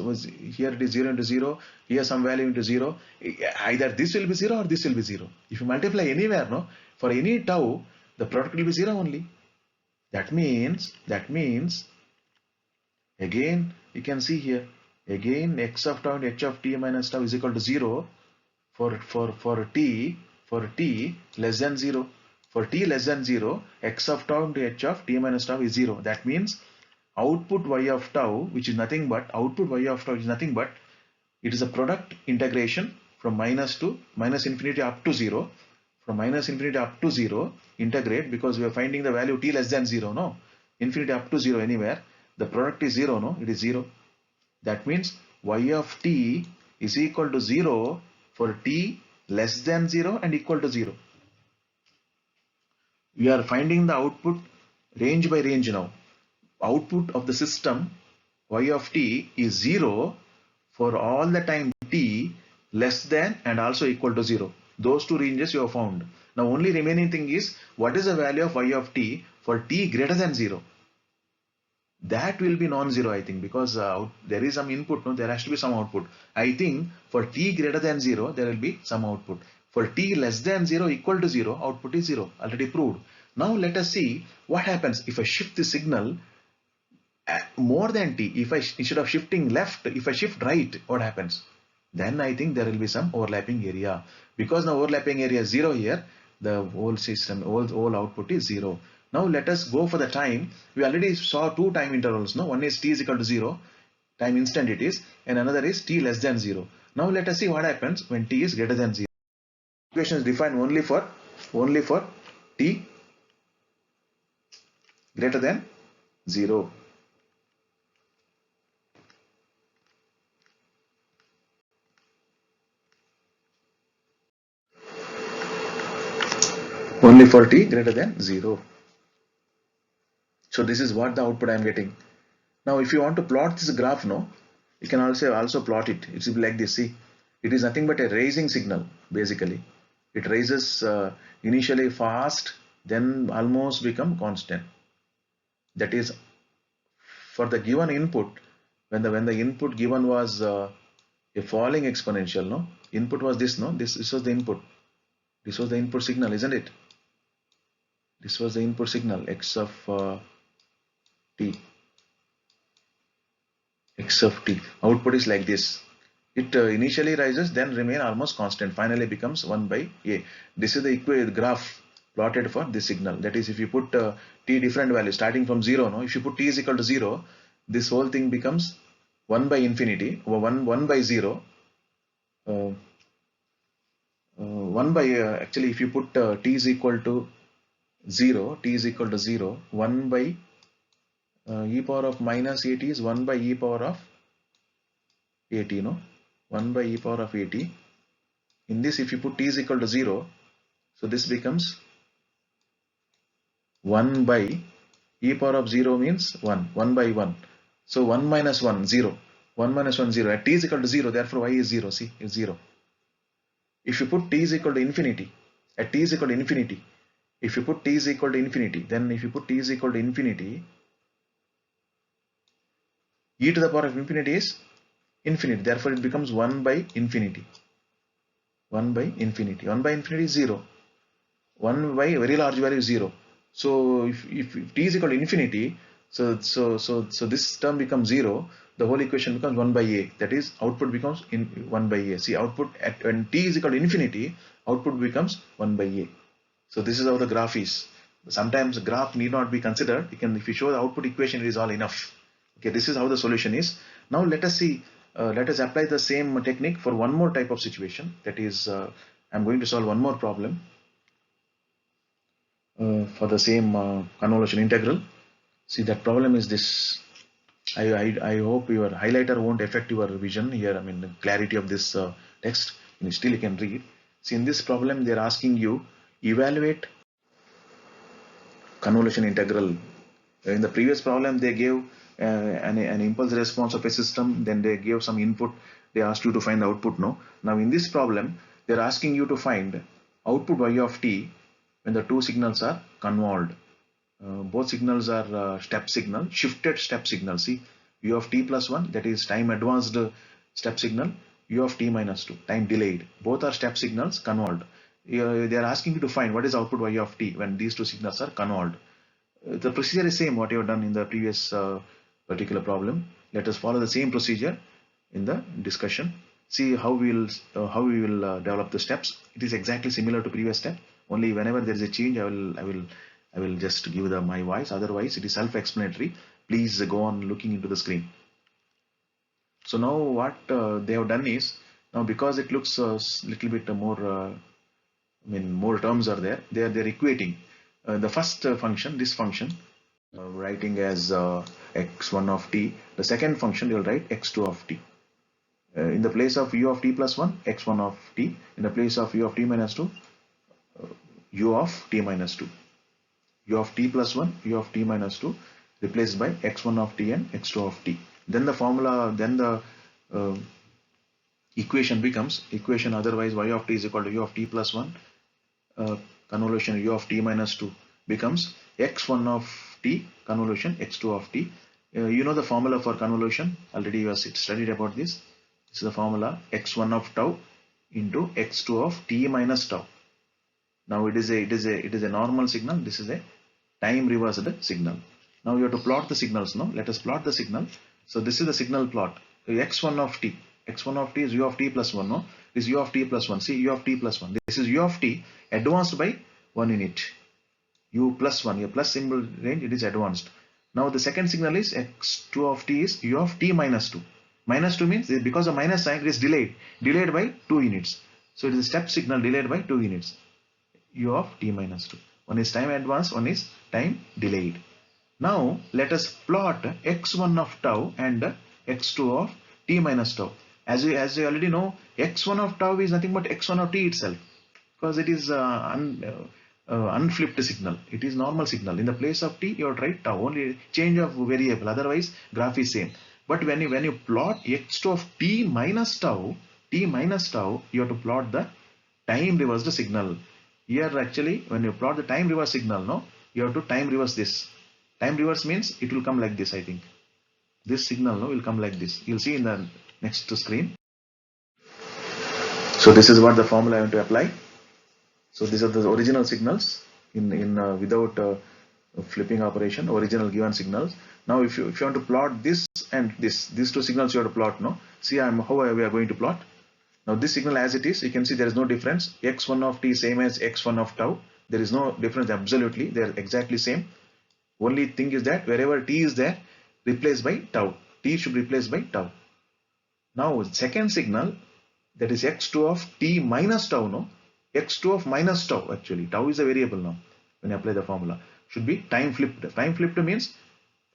here it is 0 into 0. Here some value into 0. Either this will be 0 or this will be 0. If you multiply anywhere, no, for any tau, the product will be 0 only. That means again you can see here again x of tau and h of t minus tau is equal to 0 for t less than 0. For t less than 0, x of tau into h of t minus tau is 0. That means output y of tau, which is nothing but it is a product integration from minus infinity up to 0. From minus infinity up to 0, integrate, because we are finding the value t less than 0, no? Infinity up to 0 anywhere. The product is 0, no? It is 0. That means y of t is equal to 0 for t less than 0 and equal to 0. We are finding the output range by range now. Output of the system y of t is 0 for all the time t less than and also equal to 0. Those two ranges you have found. Now only remaining thing is what is the value of y of t for t greater than 0. That will be non-zero, I think, because there is some input, no, there has to be some output. I think for t greater than 0 there will be some output. For t less than 0 equal to 0, output is 0, already proved. Now let us see what happens if I shift the signal more than t. If I instead of shifting left, if I shift right, what happens? Then I think there will be some overlapping area. Because the overlapping area is 0 here, the whole system, whole output is 0. Now let us go for the time. We already saw two time intervals. No, one is t is equal to 0, time instant it is, and another is t less than 0. Now let us see what happens when t is greater than 0. Equation is defined only for t greater than 0. Only for t greater than 0. So this is what the output I am getting. Now if you want to plot this graph, no, you can also plot it. It will be like this. See, it is nothing but a rising signal basically. It rises initially fast, then almost become constant. That is for the given input. When the input given was a falling exponential, no, input was this, no, this was the input. This was the input signal, isn't it? This was the input signal x of t. X of t. Output is like this. It initially rises, then remain almost constant. Finally becomes 1 by a. This is the graph plotted for this signal. That is, if you put t different values starting from 0, no, if you put t is equal to 0, this whole thing becomes 1 by infinity, or 1 by 0, 1 by actually if you put t is equal to 0, 1 by e power of minus at is 1 by e power of at, no, 1 by e power of at. In this, if you put t is equal to 0, so this becomes 1 by e power of 0 means 1 by 1. So 1 minus 1, 0. 1 minus 1, 0. At t is equal to 0, therefore y is 0. See, it's 0. If you put t is equal to infinity, at t is equal to infinity, if you put t is equal to infinity, then if you put t is equal to infinity, e to the power of infinity is infinity. Therefore, it becomes 1 by infinity. 1 by infinity. 1 by infinity is 0. 1 by a very large value is 0. So if t is equal to infinity, so this term becomes 0. The whole equation becomes 1 by a. That is, output becomes 1 by a. See, output at when t is equal to infinity, output becomes 1 by a. So this is how the graph is. Sometimes the graph need not be considered. If you show the output equation, it is all enough. Okay, this is how the solution is. Now let us see. Let us apply the same technique for one more type of situation. That is, I'm going to solve one more problem for the same convolution integral. See, that problem is this. I hope your highlighter won't affect your vision here. I mean, the clarity of this text. Still you can read. See, in this problem, they're asking you evaluate convolution integral. In the previous problem, they gave an impulse response of a system, then they gave some input, they asked you to find the output. No, now in this problem they're asking you to find output y of t when the two signals are convolved. Both signals are step signal, shifted step signal. See, u of t plus 1, that is time advanced step signal, u of t minus 2, time delayed. Both are step signals convolved. They are asking you to find what is output y of t when these two signals are convolved. The procedure is same what you have done in the previous particular problem. Let us follow the same procedure in the discussion. See how we will develop the steps. It is exactly similar to previous step. Only whenever there is a change, I will just give my voice. Otherwise, it is self-explanatory. Please go on looking into the screen. So now what they have done is, now because it looks little bit more, more terms are there. They're equating the first function, this function, writing as x1 of t. The second function you will write x2 of t. In the place of u of t plus 1, x1 of t. In the place of u of t minus 2, u of t minus 2. u of t plus 1, u of t minus 2 replaced by x1 of t and x2 of t. Then the formula, then the equation becomes, otherwise y of t is equal to u of t plus 1 convolution u of t minus 2 becomes x1 of t convolution x2 of t. You know the formula for convolution, already you have studied about this. This is the formula, x1 of tau into x2 of t minus tau. Now it is a normal signal. This is a time reversed signal. Now you have to plot the signals. Now let us plot the signal. So this is the signal plot. x1 of t. x1 of t is u of t plus 1. No, this is u of t plus 1. See, u of t plus 1. This is u of t advanced by 1 unit. U plus 1. A plus symbol range, it is advanced. Now the second signal is x2 of t is u of t minus 2. Minus 2 means because of minus sign it is delayed by 2 units. So it is a step signal delayed by 2 units. U of t minus 2. One is time advanced, one is time delayed. Now let us plot x1 of tau and x2 of t minus tau. As you already know, x1 of tau is nothing but x1 of t itself, because it is unflipped signal. It is normal signal. In the place of t, you have to write tau, only change of variable. Otherwise, graph is same. But when you plot x2 of t minus tau, you have to plot the time reversed signal. Here actually, when you plot the time reverse signal, no, you have to time reverse this. Time reverse means it will come like this. I think this signal, no, will come like this. You'll see in the next screen. So this is what the formula I want to apply. So these are the original signals in without flipping operation, original given signals. Now if you want to plot this and these two signals, you have to plot. No, see how we are going to plot. Now this signal as it is, you can see there is no difference. x1 of t same as x1 of tau. There is no difference absolutely. They are exactly same. Only thing is that wherever t is there, replaced by tau. T should be replaced by tau. Now second signal, that is x2 of t minus tau, no? x2 of minus tau, actually. Tau is a variable now when you apply the formula. Should be time flipped. Time flipped means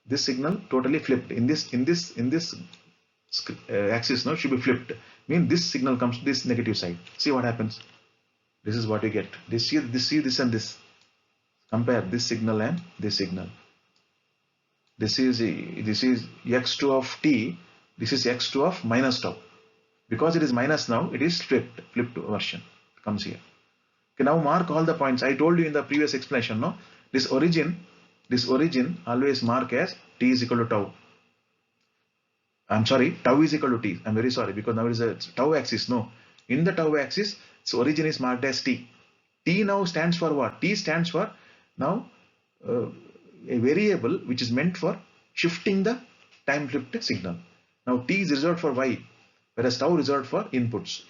this signal totally flipped. In this axis now should be flipped. Mean this signal comes to this negative side. See what happens. This is what you get. This and this. Compare this signal and this signal. This is x2 of t. This is x2 of minus tau. Because it is minus now, it is flipped version comes here. Okay, now mark all the points. I told you in the previous explanation, no? This origin always mark as t is equal to tau. I'm sorry, tau is equal to t. I'm very sorry, because now it is a tau axis. No, in the tau axis, its origin is marked as t. T now stands for what? T stands for now a variable which is meant for shifting the time flipped signal. Now t is reserved for y, whereas tau reserved for inputs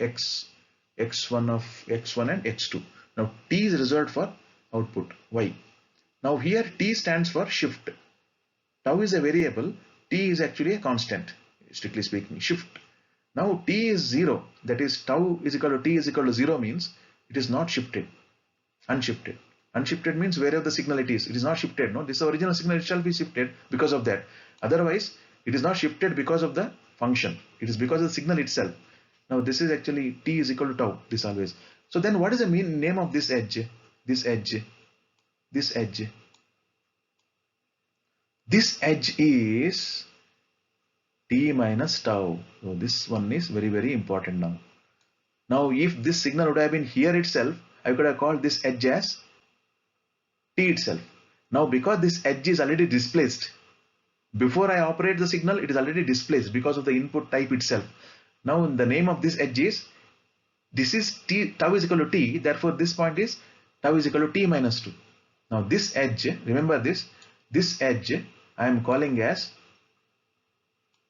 x1 and x2. Now t is reserved for output y. Now here t stands for shift. Tau is a variable, t is actually a constant, strictly speaking, shift. Now t is 0, that is tau is equal to t is equal to 0 means it is not shifted, unshifted. Unshifted means wherever the signal it is not shifted. No, this original signal itself is shifted because of that. Otherwise, it is not shifted because of the function. It is because of the signal itself. Now this is actually t is equal to tau, this always. So then what is the name of this edge? This edge is t minus tau. So this one is very, very important now. Now if this signal would have been here itself, I could have called this edge as t itself. Now because this edge is already displaced, before I operate the signal, it is already displaced because of the input type itself. Now the name of this edge is, this is t, tau is equal to t, therefore this point is tau is equal to t minus 2. Now this edge, remember this edge I am calling as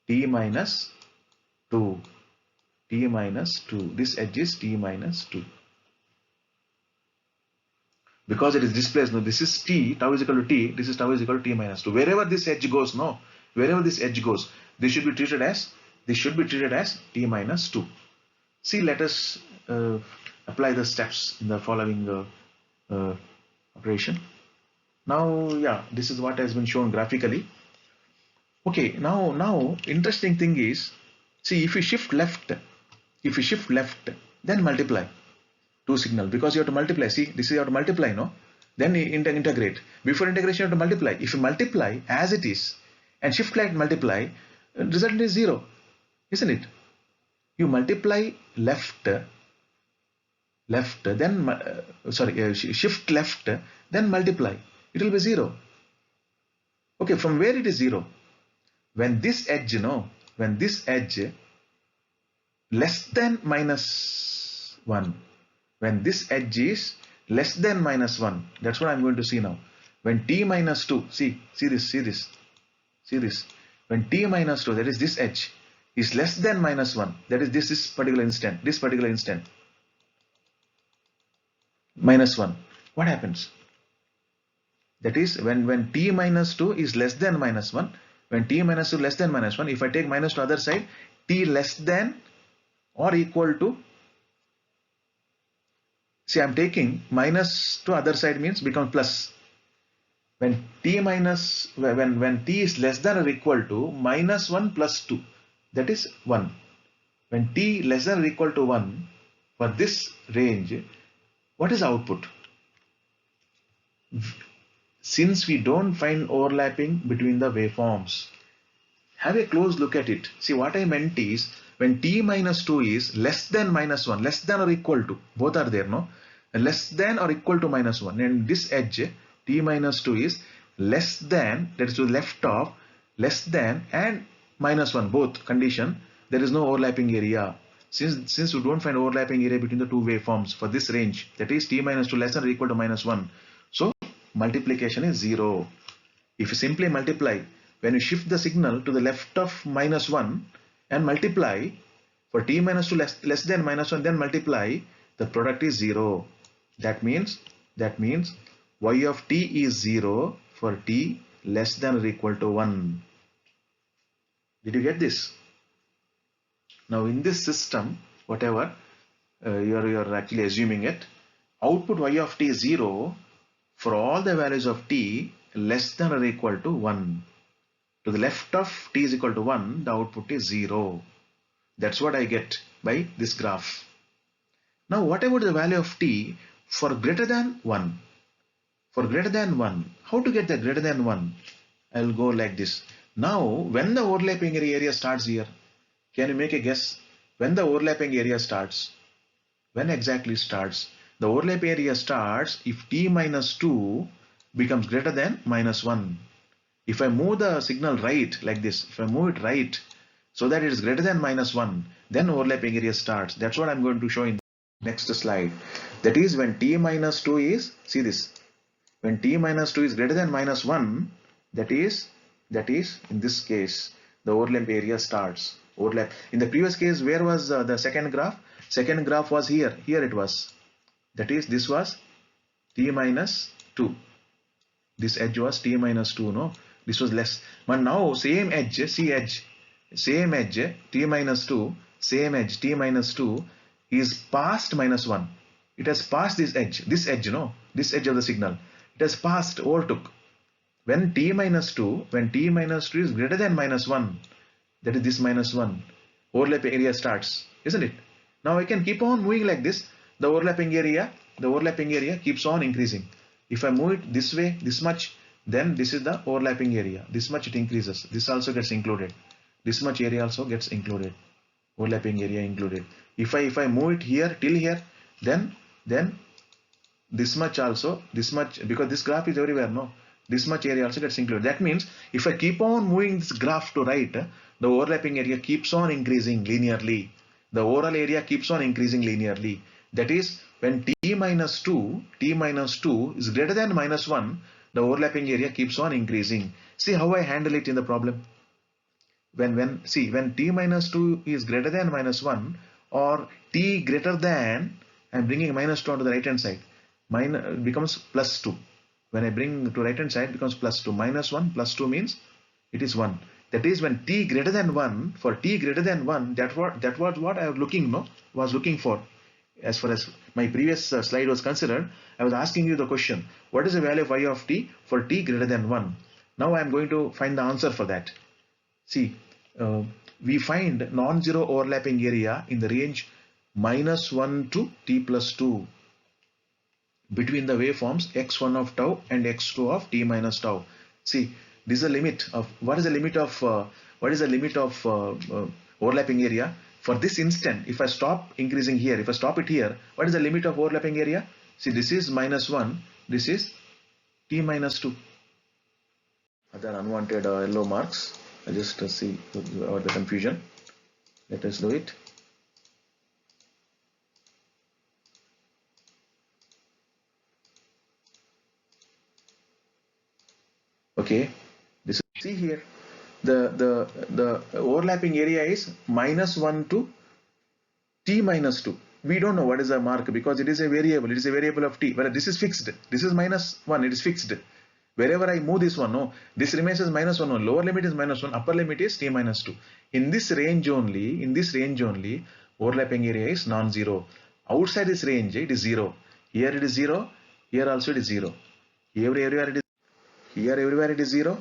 t minus 2. T minus 2. This edge is t minus 2. Because it is displaced, no, this is t, tau is equal to t, this is tau is equal to t minus 2. Wherever this edge goes, no, wherever this edge goes, this should be treated as t minus 2. See, let us apply the steps in the following operation. Now, yeah, this is what has been shown graphically. Okay, now interesting thing is, see, if you shift left, then multiply two signal, because you have to multiply. See, this is you have to multiply, no? Then integrate. Before integration, you have to multiply. If you multiply as it is and shift left multiply, result is 0, isn't it? You multiply left, then shift left, then multiply. It will be 0. Okay, from where it is 0? When this edge, less than minus 1. When this edge is less than minus 1, that's what I'm going to see now. When t minus 2, see this. When t minus 2, that is this edge, is less than minus 1, that is this particular instant, minus 1, what happens? That is when t minus 2 is less than minus 1, when t minus 2 less than minus 1, if I take minus to other side, t less than or equal to, see, I'm taking minus to other side means become plus. When t is less than or equal to minus 1 plus 2, that is 1. When t less than or equal to 1, for this range, what is output? Since we don't find overlapping between the waveforms, have a close look at it. See, what I meant is, when t minus 2 is less than minus 1, less than or equal to, both are there, no? Less than or equal to minus 1, and this edge t minus 2 is less than, that is to the left of, less than and minus 1, both condition, there is no overlapping area. Since we don't find overlapping area between the two waveforms for this range, that is t minus 2 less than or equal to minus 1, so multiplication is 0. If you simply multiply, when you shift the signal to the left of minus 1 and multiply for t minus 2 less than minus 1, then multiply, the product is 0. That means That means y of t is 0 for t less than or equal to 1. Did you get this? Now in this system, whatever you're actually assuming it, output y of t is 0 for all the values of t less than or equal to 1. To the left of t is equal to 1, the output is 0. That's what I get by this graph. Now what about the value of t for greater than 1? For greater than 1, how to get the greater than 1? I'll go like this. Now when the overlapping area starts here, can you make a guess when the overlapping area starts? When exactly starts? The overlap area starts if t minus 2 becomes greater than minus 1. If I move the signal right like this, if I move it right so that it is greater than minus 1, then overlapping area starts. That's what I'm going to show in the next slide. That is when t minus 2 is, see this, when t minus 2 is greater than minus 1, that is in this case the overlap area starts. Overlap. In the previous case, where was the second graph? Second graph was here. Here it was. That is, this was t minus 2. This edge was t minus 2, no? This was less. But now same edge, see edge, same edge, t minus 2, same edge, t minus 2 is past minus 1. It has passed this edge, no? This edge of the signal. It has passed, overtook. When t minus 2 is greater than minus 1, that is this minus 1, overlapping area starts, isn't it? Now I can keep on moving like this. The overlapping area keeps on increasing. If I move it this way, this much, then this is the overlapping area. This much it increases. This also gets included. This much area also gets included. Overlapping area included. If I move it here till here, then this much also, this much, because this graph is everywhere, no? This much area also gets included. That means if I keep on moving this graph to right, the overlapping area keeps on increasing linearly. The overall area keeps on increasing linearly. That is, when t minus 2 is greater than minus 1, the overlapping area keeps on increasing. See how I handle it in the problem. When t minus 2 is greater than minus 1, or t greater than, I'm bringing minus 2 onto the right hand side, becomes plus 2. When I bring to right hand side, becomes plus 2. Minus 1 plus 2 means it is 1. That is, when t greater than 1, for t greater than 1, that was what I was looking for. As far as my previous slide was concerned, I was asking you the question, what is the value of y of t for t greater than 1? Now I am going to find the answer for that. See, we find non-zero overlapping area in the range minus 1 to t plus 2 between the waveforms x1 of tau and x2 of t minus tau. See, this is a limit of, what is the limit of overlapping area? For this instant, if I stop increasing here, if I stop it here, what is the limit of overlapping area? See, this is minus 1, this is t minus 2. Other unwanted yellow marks. I just see about the confusion. Let us do it. Okay, this, see here, the overlapping area is minus 1 to t minus 2. We don't know what is the mark because it is a variable. It is a variable of t. But this is fixed. This is minus 1. It is fixed. Wherever I move this one, no, this remains as minus 1. No, lower limit is minus 1. Upper limit is t minus 2. In this range only, overlapping area is non-zero. Outside this range, it is 0. Here it is 0. Here also it is 0. Everywhere it is. Here everywhere it is 0.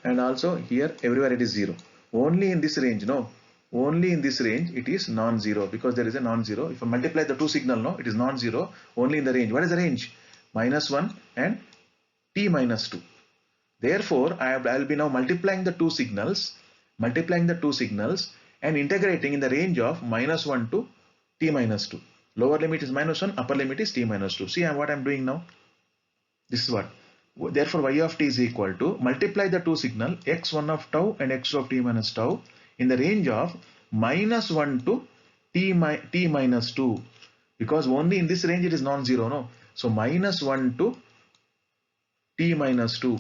And also here everywhere it is 0. Only in this range, no. Only in this range it is non-zero because there is a non-zero. If I multiply the two signal, no, it is non-zero only in the range. What is the range? Minus 1 and t minus 2. Therefore, I will be now multiplying the two signals and integrating in the range of minus 1 to t minus 2. Lower limit is minus 1, upper limit is t minus 2. See what I am doing now? This is what. Therefore, y of t is equal to multiply the two signal x1 of tau and x2 of t minus tau in the range of minus 1 to t minus 2, because only in this range it is non-zero, no? So minus 1 to t minus 2,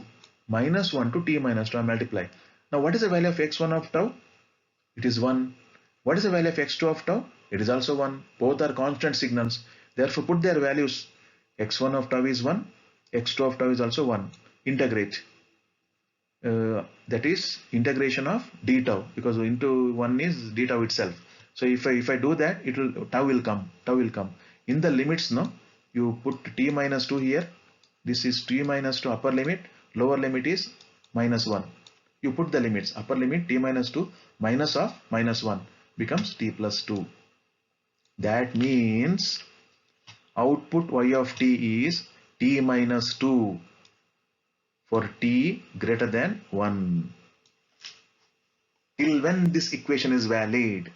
minus 1 to t minus 2, I multiply. Now what is the value of x1 of tau? It is 1. What is the value of x2 of tau? It is also 1. Both are constant signals. Therefore put their values. x1 of tau is 1, x2 of tau is also 1. Integrate. That is integration of d tau, because into 1 is d tau itself. So if I do that, it will tau will come. In the limits, no, you put t minus 2 here. This is t minus 2 upper limit, lower limit is minus 1. You put the limits, upper limit t minus 2 minus of minus 1 becomes t plus 2. That means output y of t is t minus 2 for t greater than 1. Till when this equation is valid?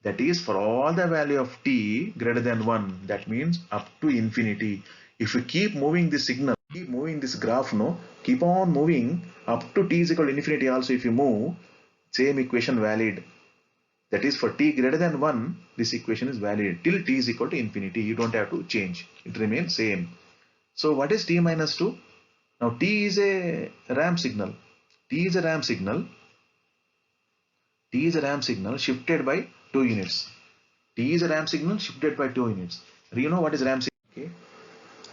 That is for all the value of t greater than 1. That means up to infinity. If you keep moving this signal, keep moving this graph, no, keep on moving up to t is equal to infinity also, if you move, same equation valid. That is for t greater than 1, this equation is valid till t is equal to infinity. You don't have to change. It remains same. So what is t minus 2? Now t is a ramp signal. T is a ramp signal. T is a ramp signal shifted by 2 units. T is a ramp signal shifted by 2 units. You know what is ramp signal? Okay.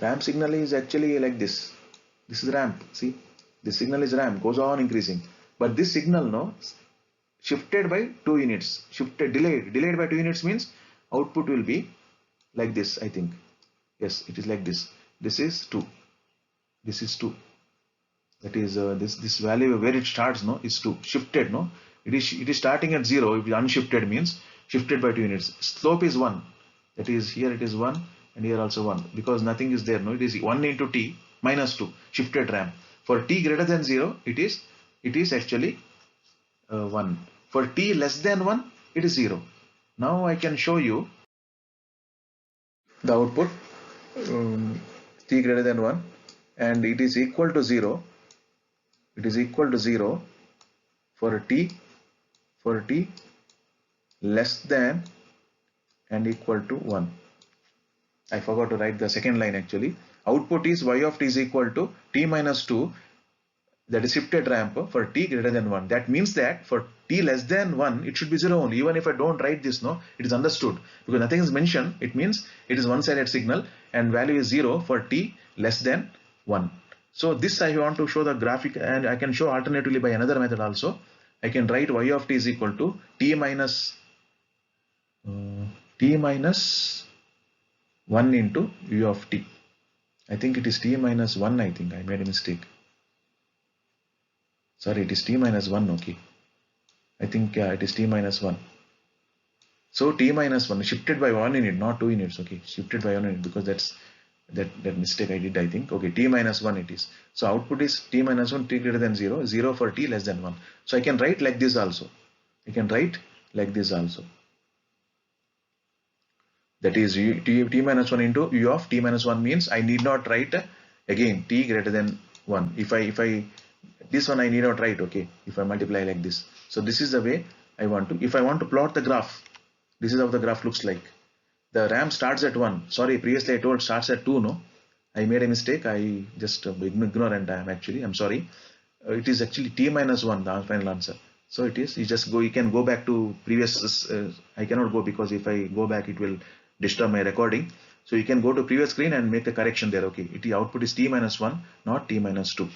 Ramp signal is actually like this. This is ramp. See, this signal is ramp, goes on increasing. But this signal, no, shifted by 2 units. Delayed by 2 units means output will be like this, I think. Yes, it is like this. This is 2. This is 2. That is this value where it starts, no, is 2. Shifted, no. It is starting at 0. If unshifted means shifted by 2 units. Slope is 1. That is here it is 1 and here also 1, because nothing is there, no. It is 1 into t minus 2 shifted ramp. For t greater than 0, it is actually 1. For t less than 1, it is 0. Now I can show you the output t greater than 1, and it is equal to 0. It is equal to 0 for t less than and equal to 1. I forgot to write the second line actually. Output is y of t is equal to t minus 2, that is shifted ramp, for t greater than 1. That means that for t less than 1, it should be 0 only. Even if I don't write this, no, it is understood, because nothing is mentioned. It means it is one-sided signal and value is 0 for t less than 1. So this I want to show the graphic, and I can show alternatively by another method also. I can write y of t is equal to t minus 1 into u of t. I think it is t minus 1. I think I made a mistake. Sorry, it is t minus 1. Okay, I think it is t minus 1. So t minus 1 shifted by 1 unit, not 2 units. Okay, shifted by 1 unit, because that's that mistake I did, I think. Okay, t minus 1 it is. So output is t minus 1, t greater than 0, 0 for t less than 1. So I can write like this also. I can write like this also. That is t minus 1 into u of t minus 1 means I need not write again t greater than 1. If I this one I need not write, okay, if I multiply like this. So this is the way I want to. If I want to plot the graph, this is how the graph looks like. The ramp starts at 1. Sorry, previously I told starts at 2, no. I made a mistake. I just ignorant. I'm sorry. It is actually t minus 1, the final answer. So it is, you can go back to previous, I cannot go, because if I go back it will disturb my recording. So you can go to previous screen and make the correction there. Okay, output is t minus 1, not t minus 2.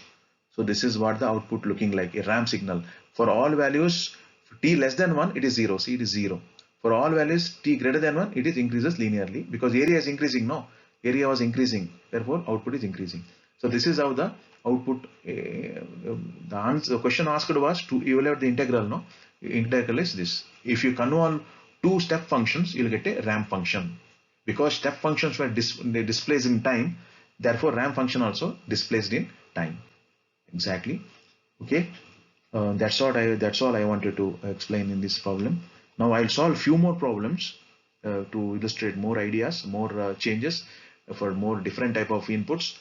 So this is what the output looking like, a ramp signal. For all values t less than 1, it is 0. See, it is 0. For all values t greater than 1, it is increases linearly, because area is increasing. No, area was increasing, therefore output is increasing. So this is how the output, the question asked was to evaluate the integral. No, integral is this. If you convolve 2 step functions, you will get a ramp function. Because step functions were displaced in time, therefore ramp function also displaced in time. Exactly. Okay. That's all I wanted to explain in this problem. Now I'll solve few more problems to illustrate more ideas, more changes for more different type of inputs.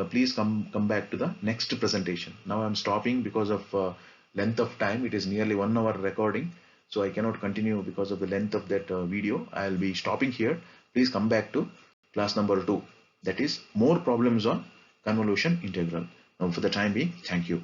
Please come back to the next presentation. Now I'm stopping because of length of time. It is nearly 1 hour recording, so I cannot continue because of the length of that video. I'll be stopping here. Please come back to class number 2. That is more problems on convolution integral. Now for the time being, thank you.